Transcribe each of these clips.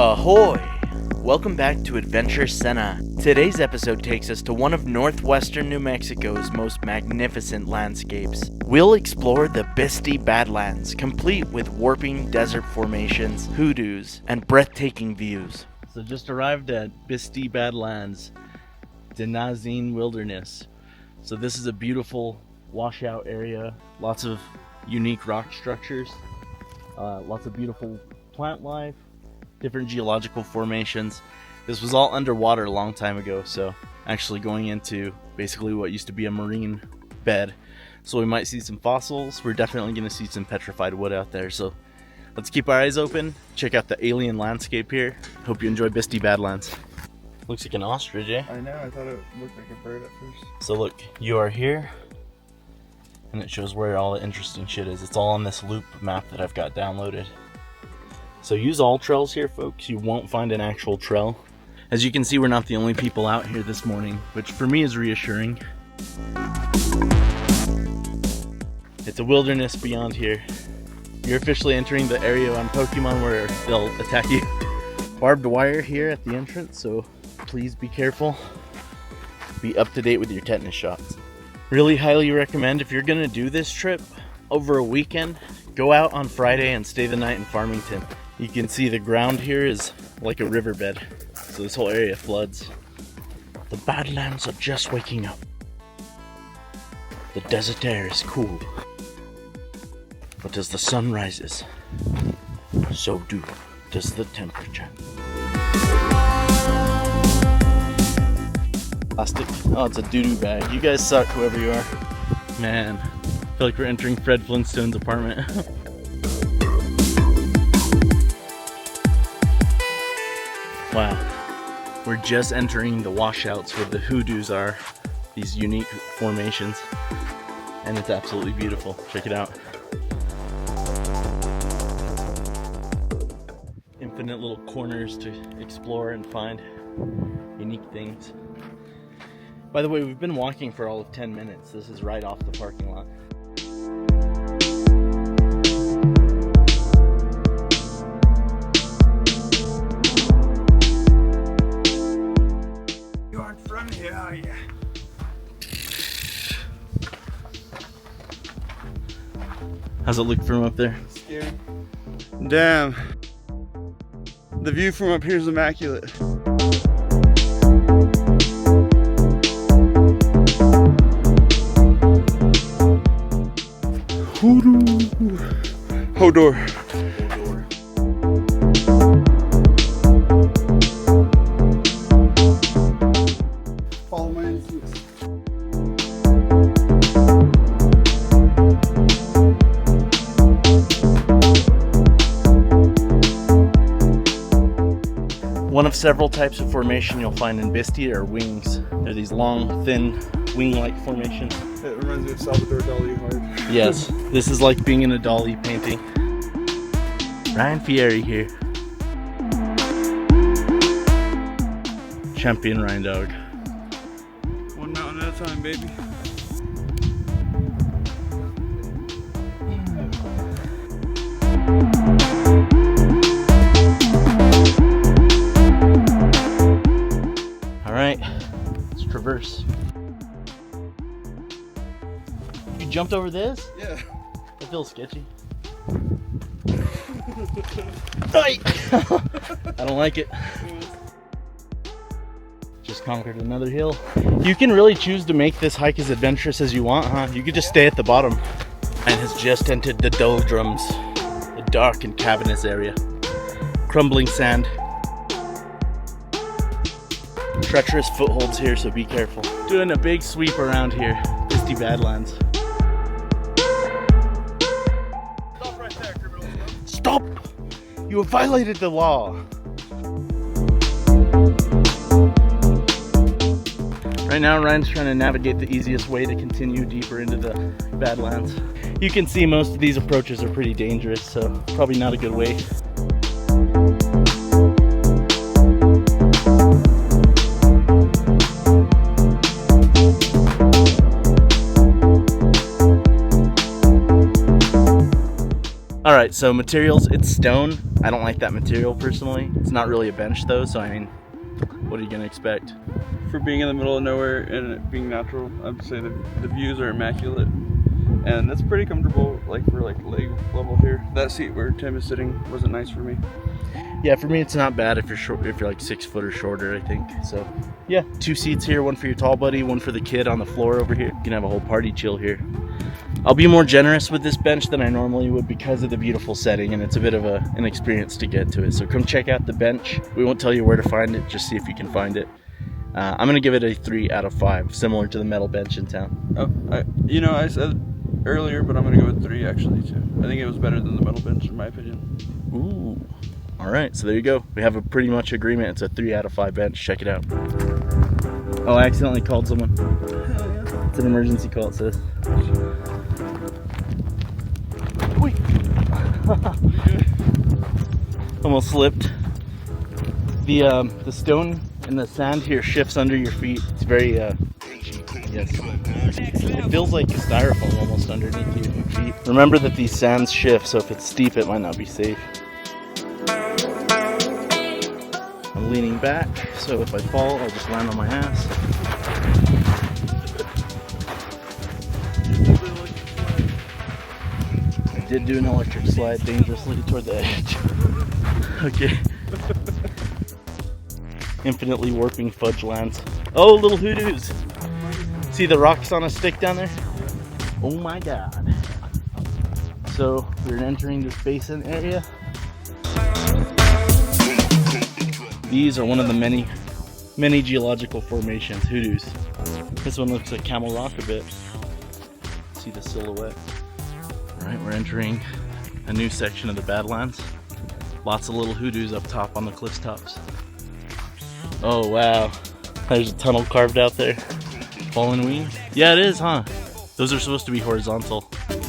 Ahoy! Welcome back to Adventure Sena. Today's episode takes us to one of northwestern New Mexico's most magnificent landscapes. We'll explore the Bisti Badlands, complete with warping desert formations, hoodoos, and breathtaking views. So just arrived at Bisti Badlands, De-Na-Zin wilderness. So this is a beautiful washout area, lots of unique rock structures, lots of beautiful plant life, different geological formations. This was all underwater a long time ago, so actually going into basically what used to be a marine bed. So we might see some fossils. We're definitely going to see some petrified wood out there. So let's keep our eyes open, check out the alien landscape here. Hope you enjoy Bisti Badlands. Looks like an ostrich, eh? I know, I thought it looked like a bird at first. So look, you are here, and it shows where all the interesting shit is. It's all on this loop map that I've got downloaded. So use all trails here, folks. You won't find an actual trail. As you can see, we're not the only people out here this morning, which for me is reassuring. It's a wilderness beyond here. You're officially entering the area on Pokemon where they'll attack you. Barbed wire here at the entrance, so please be careful. Be up to date with your tetanus shots. Really highly recommend, if you're gonna do this trip over a weekend, go out on Friday and stay the night in Farmington. You can see the ground here is like a riverbed, so this whole area floods. The Badlands are just waking up. The desert air is cool, but as the sun rises, so does the temperature. Plastic. Oh, it's a doo-doo bag. You guys suck, whoever you are. Man, I feel like we're entering Fred Flintstone's apartment. Wow. We're just entering the washouts where the hoodoos are, these unique formations, and it's absolutely beautiful. Check it out. Infinite little corners to explore and find unique things. By the way, we've been walking for all of 10 minutes. This is right off the parking lot. You aren't from here, are you? How's it look from up there? Scary. Damn. The view from up here is immaculate. Hodor. Follow my instincts. One of several types of formation you'll find in Bisti are wings. They're these long, thin, wing-like formations. It reminds me of Salvador Dali hard. Yes, this is like being in a Dali painting. Ryan Fieri here. Champion Ryan Dog. One mountain at a time, baby. Alright, let's traverse. You jumped over this? Yeah. That feels sketchy. I don't like it. Just conquered another hill. You can really choose to make this hike as adventurous as you want, huh? You could just stay at the bottom. And has just entered the doldrums, the dark and cavernous area. Crumbling sand. Treacherous footholds here, so be careful. Doing a big sweep around here. Bisti Badlands. Stop right there, criminal. Stop! You have violated the law. Right now, Ryan's trying to navigate the easiest way to continue deeper into the Badlands. You can see most of these approaches are pretty dangerous, so probably not a good way. Alright, so materials, it's stone. I don't like that material personally. It's not really a bench though, so I mean, what are you gonna expect? For being in the middle of nowhere and it being natural, I'd say the views are immaculate. And it's pretty comfortable, like for like leg level here. That seat where Tim is sitting wasn't nice for me. Yeah, for me it's not bad if you're short, if you're like 6 foot or shorter, I think. So yeah, 2 seats here, one for your tall buddy, one for the kid on the floor over here. You can have a whole party chill here. I'll be more generous with this bench than I normally would because of the beautiful setting, and it's a bit of an experience to get to it. So come check out the bench. We won't tell you where to find it, just see if you can find it. I'm gonna give it a 3 out of 5, similar to the metal bench in town. Oh, I said earlier, but I'm gonna go with 3 actually too. I think it was better than the metal bench in my opinion. Ooh. All right, so there you go. We have a pretty much agreement. It's a 3 out of 5 bench. Check it out. Oh, I accidentally called someone. Hell yeah. It's an emergency call, it says. Wait. Almost slipped. The stone and the sand here shifts under your feet. It's very yes. It feels like styrofoam almost underneath your feet. Remember that these sands shift, so if it's steep, it might not be safe. I'm leaning back, so if I fall, I'll just land on my ass. I did do an electric slide dangerously toward the edge. Okay. Infinitely warping fudge lands. Oh, little hoodoos. See the rocks on a stick down there? Oh my god. So we're entering this basin area. These are one of the many geological formations, hoodoos. This one looks like Camel Rock a bit. See the silhouette. Alright, we're entering a new section of the Badlands. Lots of little hoodoos up top on the cliff tops. Oh wow, there's a tunnel carved out there. Fallen Wing? Yeah, it is, huh? Those are supposed to be horizontal.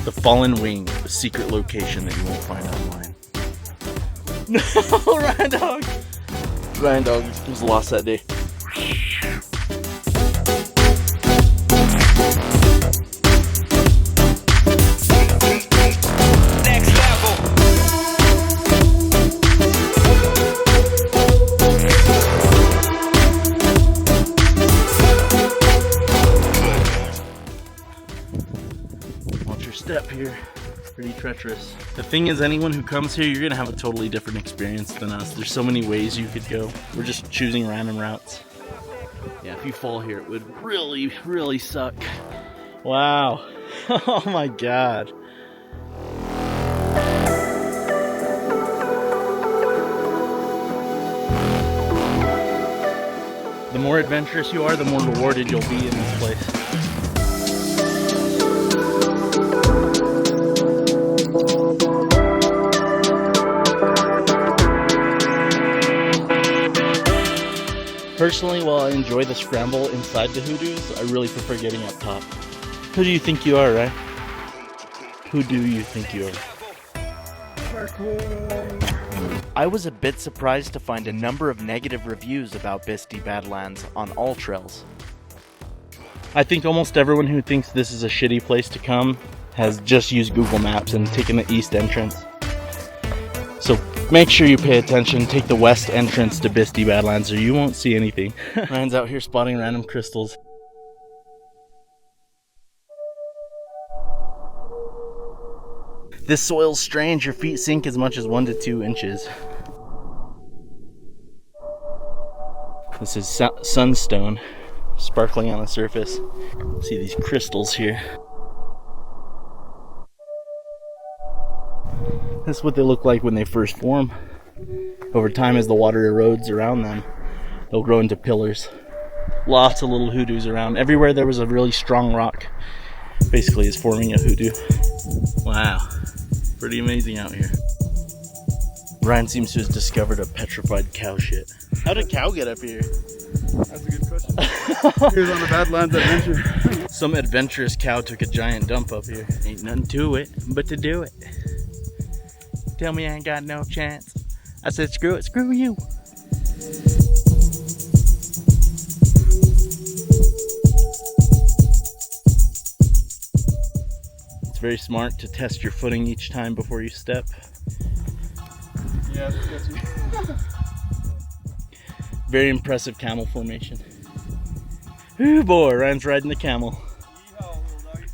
The Fallen Wing, the secret location that you won't find online. No, Ryan Dog! Ryan Dog was lost that day. Step here, pretty treacherous. The thing is, anyone who comes here, you're gonna have a totally different experience than us. There's so many ways you could go. We're just choosing random routes. Yeah, if you fall here, it would really suck. Wow. Oh my god. The more adventurous you are, the more rewarded you'll be in this place. Personally, while I enjoy the scramble inside the hoodoos, I really prefer getting up top. Who do you think you are, right? Who do you think you are? I was a bit surprised to find a number of negative reviews about Bisti Badlands on all trails. I think almost everyone who thinks this is a shitty place to come has just used Google Maps and taken the east entrance. So make sure you pay attention, take the west entrance to Bisti Badlands or you won't see anything. Ryan's out here spotting random crystals. This soil's strange, your feet sink as much as 1 to 2 inches. This is sunstone, sparkling on the surface. See these crystals here. This is what they look like when they first form. Over time, as the water erodes around them, they'll grow into pillars. Lots of little hoodoos around. Everywhere there was a really strong rock, basically is forming a hoodoo. Wow, pretty amazing out here. Ryan seems to have discovered a petrified cow shit. How did a cow get up here? That's a good question. He was on the Badlands adventure. Some adventurous cow took a giant dump up here. Ain't nothing to it but to do it. Tell me I ain't got no chance. I said screw it, screw you. It's very smart to test your footing each time before you step. Yeah, it's sketchy. Very impressive camel formation. Ooh boy, Ryan's riding the camel. Yeehaw, little doggy.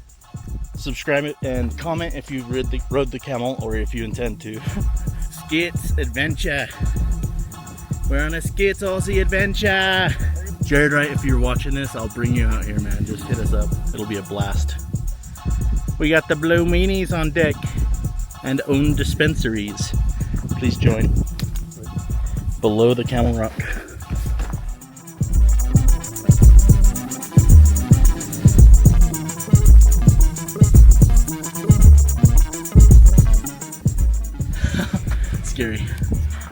Subscribe it and comment if you rode the camel or if you intend to. Skates adventure. We're on a skates Aussie adventure. Jared Wright, if you're watching this, I'll bring you out here, man. Just hit us up. It'll be a blast. We got the blue meanies on deck and own dispensaries. Please join. Below the Camel Rock. Scary.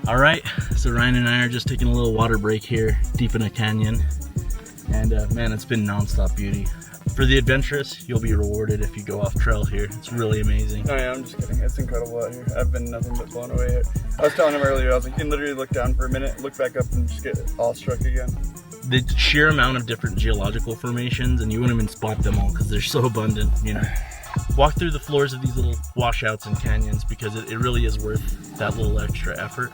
All right, so Ryan and I are just taking a little water break here, deep in a canyon. And man, it's been non-stop beauty. For the adventurous, you'll be rewarded if you go off trail here. It's really amazing. Oh yeah, I'm just kidding. It's incredible out here. I've been nothing but blown away here. I was telling him earlier, I was like, you can literally look down for a minute, look back up, and just get awestruck again. The sheer amount of different geological formations, and you wouldn't even spot them all because they're so abundant, you know. Walk through the floors of these little washouts and canyons because it really is worth that little extra effort.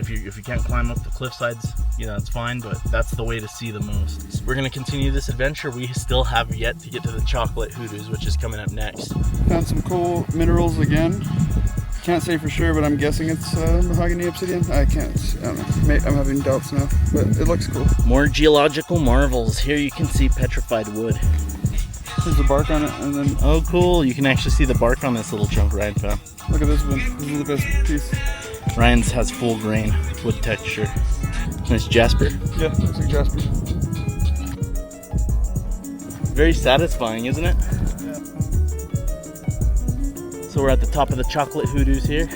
If you can't climb up the cliff sides, you know, it's fine, but that's the way to see the most. So we're going to continue this adventure. We still have yet to get to the chocolate Hoodoos, which is coming up next. Found some cool minerals again. Can't say for sure, but I'm guessing it's mahogany obsidian. I don't know. I'm having doubts now, but it looks cool. More geological marvels. Here you can see petrified wood. There's the bark on it, and then Oh cool, you can actually see the bark on this little chunk Ryan found. look at this one. This is the best piece. Ryan's has full grain wood texture. Nice jasper. Yeah, looks like jasper. Very satisfying, isn't it? Yeah. So we're at the top of the chocolate Hoodoos here.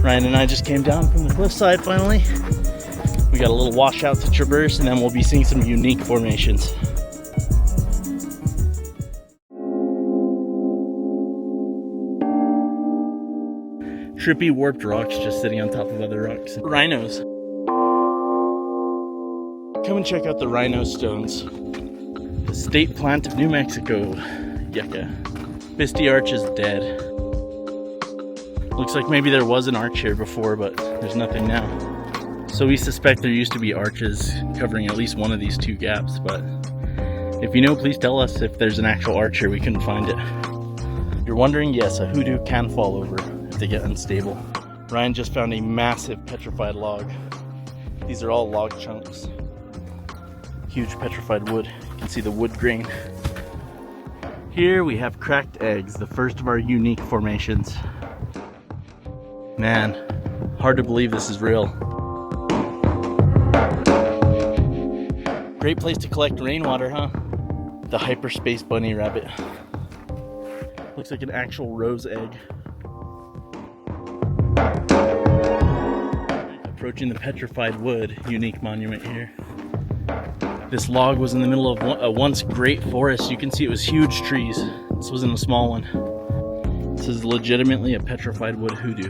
Ryan and I just came down from the cliffside finally. We got a little washout to traverse, and then we'll be seeing some unique formations. Trippy warped rocks just sitting on top of other rocks. Rhinos. Come and check out the rhino stones. The state plant of New Mexico. Yucca. Bisti arch is dead. Looks like maybe there was an arch here before, but there's nothing now. So we suspect there used to be arches covering at least one of these two gaps, but if you know, please tell us if there's an actual arch here. We couldn't find it. You're wondering, yes, a hoodoo can fall over if they get unstable. Ryan just found a massive petrified log. These are all log chunks. Huge petrified wood. You can see the wood grain. Here we have cracked eggs, the first of our unique formations. Man, hard to believe this is real. Great place to collect rainwater, huh? The hyperspace bunny rabbit. Looks like an actual rose egg. Approaching the petrified wood unique monument here. This log was in the middle of a once great forest. You can see it was huge trees. This wasn't a small one. This is legitimately a petrified wood hoodoo.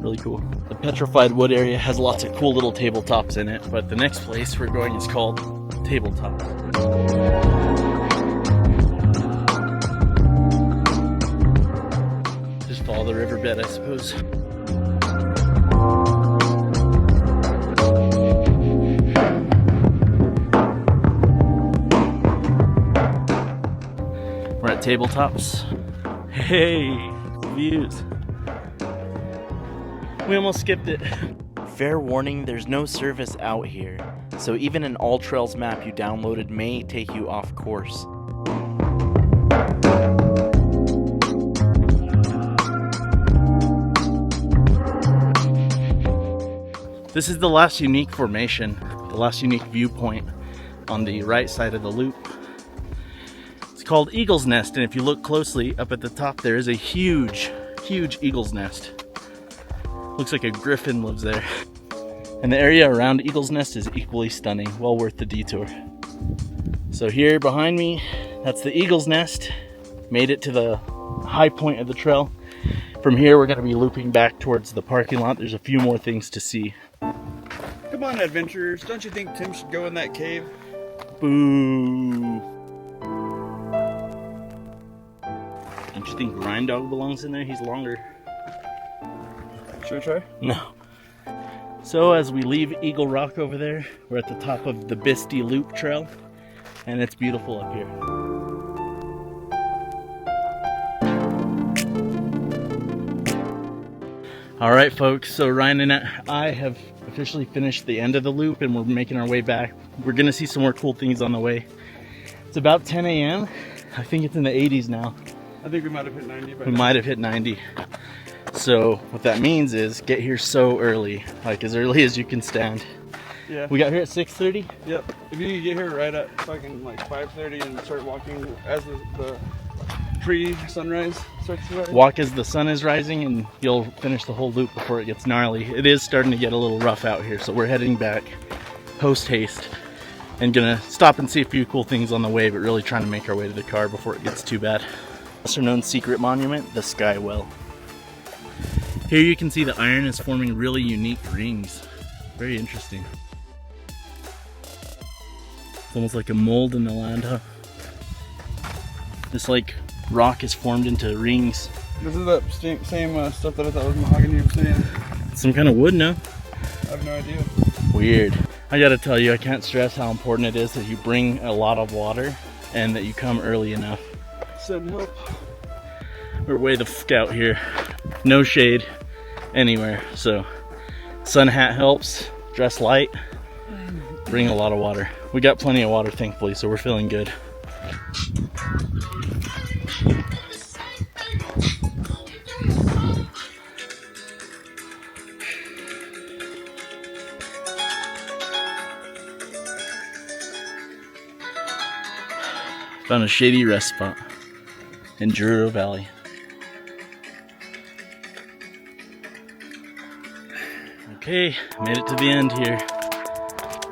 Really cool. The petrified wood area has lots of cool little tabletops in it, but the next place we're going is called Tabletops. Just follow the riverbed, I suppose. We're at Tabletops. Hey, views. We almost skipped it. Fair warning, there's no service out here, so even an All Trails map you downloaded may take you off course. This is the last unique formation, the last unique viewpoint on the right side of the loop. It's called Eagle's Nest, and if you look closely up at the top there is a huge, huge eagle's nest. Looks like a griffin lives there. And the area around Eagle's Nest is equally stunning, well worth the detour. So here behind me, that's the Eagle's Nest. Made it to the high point of the trail. From here we're gonna be looping back towards the parking lot. There's a few more things to see. Come on, adventurers. Don't you think Tim should go in that cave? Boo. Don't you think Rhine Dog belongs in there? He's longer. Should we try? No. So as we leave Eagle Rock over there, we're at the top of the Bisti Loop Trail, and it's beautiful up here. All right, folks, so Ryan and I have officially finished the end of the loop, and we're making our way back. We're gonna see some more cool things on the way. It's about 10 a.m. I think it's in the 80s now. I think we might have hit 90 by We now. might have hit 90. So what that means is get here so early, like as early as you can stand. Yeah. We got here at 6:30. Yep. If you could get here right at fucking like 5:30 and start walking as the pre-sunrise starts to rise. Walk as the sun is rising and you'll finish the whole loop before it gets gnarly. It is starting to get a little rough out here, so we're heading back post haste and gonna stop and see a few cool things on the way, but really trying to make our way to the car before it gets too bad. Lesser known secret monument, the Sky Well. Here you can see the iron is forming really unique rings. Very interesting. It's almost like a mold in the land, huh? This like rock is formed into rings. This is the same stuff that I thought was mahogany you were saying. Some kind of wood, no? I have no idea. Weird. I gotta tell you, I can't stress how important it is that you bring a lot of water and that you come early enough. Send help. We're way the fuck out here. No shade anywhere, so sun hat helps. Dress light. Bring a lot of water. We got plenty of water, thankfully, so we're feeling good. Found a shady rest spot in Juro Valley. Okay, made it to the end here.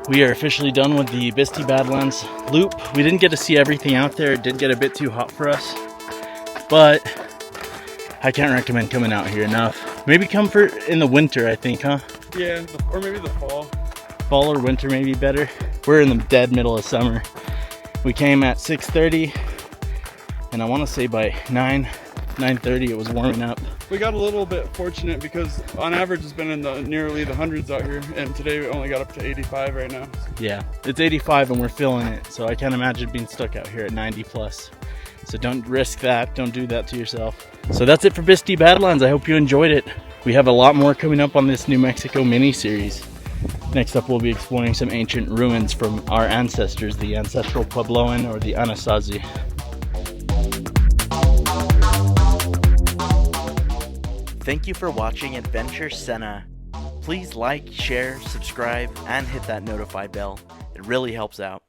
We are officially done with the Bisti Badlands loop. We didn't get to see everything out there. It did get a bit too hot for us, but I can't recommend coming out here enough. Maybe come for in the winter, I think, huh? Yeah, or maybe the fall. Fall or winter may be better. We're in the dead middle of summer. We came at 6:30, and I want to say by 9:30 it was warming up. We got a little bit fortunate because on average it's been in the nearly the hundreds out here, and today we only got up to 85 right now. Yeah, it's 85 and we're feeling it, so I can't imagine being stuck out here at 90 plus. So don't risk that, don't do that to yourself. So that's it for Bisti Badlands. I hope you enjoyed it. We have a lot more coming up on this New Mexico mini-series. Next up we'll be exploring some ancient ruins from our ancestors, the ancestral Puebloan or the Anasazi. Thank you for watching Adventure Sena. Please like, share, subscribe, and hit that notify bell. It really helps out.